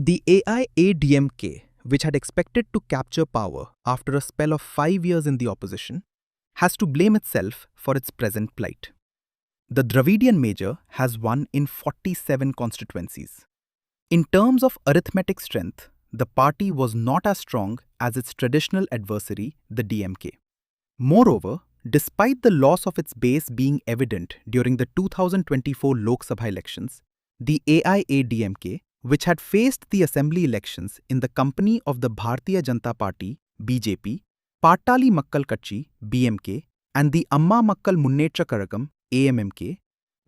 The AIADMK, which had expected to capture power after a spell of 5 years in the opposition, has to blame itself for its present plight. The Dravidian major has won in 47 constituencies. In terms of arithmetic strength, the party was not as strong as its traditional adversary, the DMK. Moreover, despite the loss of its base being evident during the 2024 Lok Sabha elections, the AIADMK, which had faced the assembly elections in the company of the Bharatiya Janata Party (BJP), Pattali Makkal Katchi (BMK), and the Amma Makkal Munnetra Kazhagam (AMMK),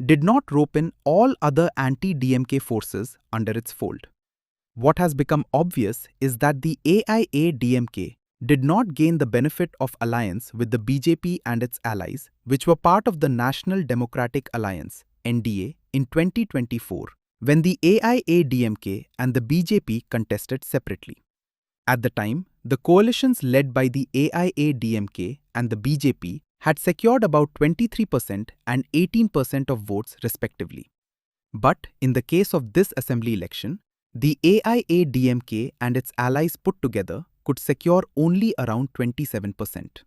did not rope in all other anti-DMK forces under its fold. What has become obvious is that the AIADMK did not gain the benefit of alliance with the BJP and its allies, which were part of the National Democratic Alliance (NDA) in 2024, when the AIADMK and the BJP contested separately. At the time, the coalitions led by the AIADMK and the BJP had secured about 23% and 18% of votes respectively. But in the case of this assembly election, the AIADMK and its allies put together could secure only around 27%.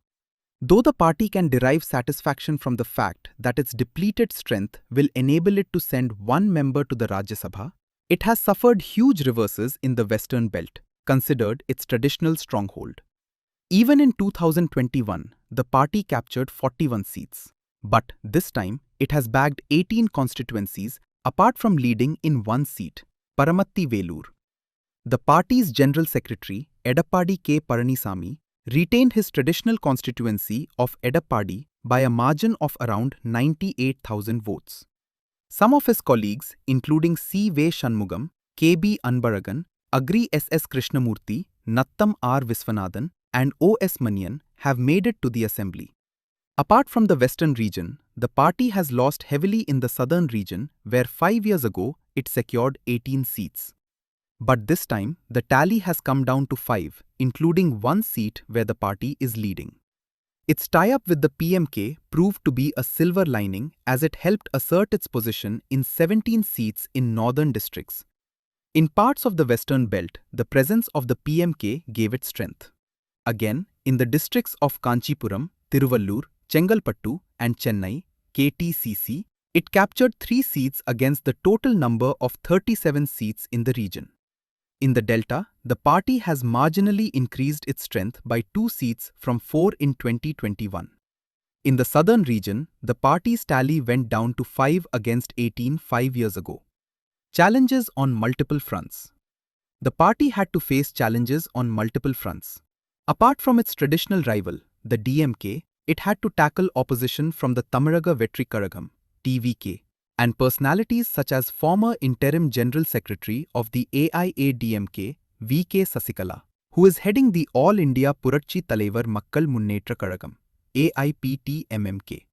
Though the party can derive satisfaction from the fact that its depleted strength will enable it to send one member to the Rajya Sabha, it has suffered huge reverses in the Western Belt, considered its traditional stronghold. Even in 2021, the party captured 41 seats. But this time, it has bagged 18 constituencies apart from leading in one seat, Paramatti Velur. The party's General Secretary, Edappadi K. Palanisamy, retained his traditional constituency of Edappadi by a margin of around 98,000 votes. Some of his colleagues, including C. V. Shanmugam, K. B. Anbaragan, Agri S. S. Krishnamurthy, Nattam R. Viswanathan, and O. S. Manian, have made it to the assembly. Apart from the western region, the party has lost heavily in the southern region, where 5 years ago it secured 18 seats. But this time, the tally has come down to 5, including one seat where the party is leading. Its tie-up with the PMK proved to be a silver lining as it helped assert its position in 17 seats in northern districts. In parts of the western belt, the presence of the PMK gave it strength. Again, in the districts of Kanchipuram, Tiruvallur, Chengalpattu, and Chennai, KTCC, it captured 3 seats against the total number of 37 seats in the region. In the Delta, the party has marginally increased its strength by 2 seats from 4 in 2021. In the southern region, the party's tally went down to 5 against 18 5 years ago. Challenges on multiple fronts. The party had to face challenges on multiple fronts. Apart from its traditional rival, the DMK, it had to tackle opposition from the Tamaraga Vetri Kazhagam (TVK), and personalities such as former interim General Secretary of the AIADMK, V.K. Sasikala, who is heading the All India Puratchi Talaivar Makkal Munnetra Kazhagam (AIPTMMK).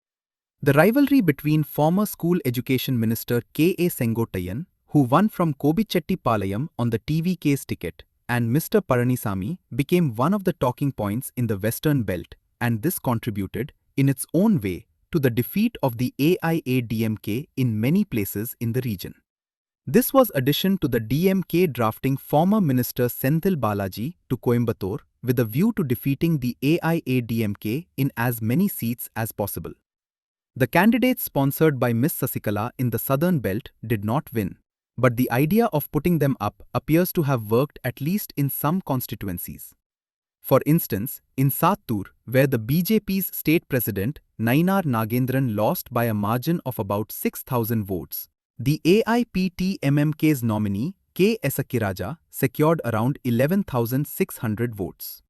The rivalry between former School Education Minister K.A. Sengottaiyan, who won from Kobichettipalayam on the TVK's ticket, and Mr. Palanisamy became one of the talking points in the Western Belt, and this contributed, in its own way, to the defeat of the AIADMK in many places in the region. This was addition to the DMK drafting former Minister Senthil Balaji to Coimbatore with a view to defeating the AIADMK in as many seats as possible. The candidates sponsored by Ms. Sasikala in the southern belt did not win, but the idea of putting them up appears to have worked at least in some constituencies. For instance, in Sattur, where the BJP's state president Nainar Nagendran lost by a margin of about 6,000 votes, the AIPTMMK's nominee K. Esakiraja secured around 11,600 votes.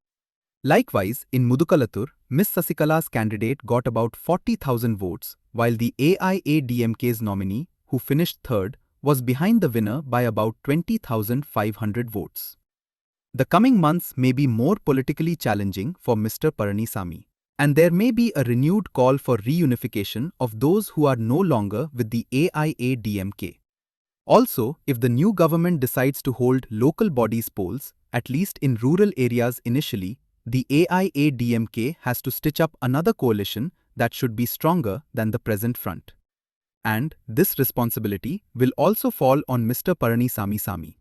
Likewise, in Mudukalathur, Ms. Sasikala's candidate got about 40,000 votes, while the AIADMK's nominee, who finished third, was behind the winner by about 20,500 votes. The coming months may be more politically challenging for Mr. Palanisamy, and there may be a renewed call for reunification of those who are no longer with the AIADMK. Also, if the new government decides to hold local bodies polls, at least in rural areas initially, the AIADMK has to stitch up another coalition that should be stronger than the present front. And this responsibility will also fall on Mr. Palanisamy.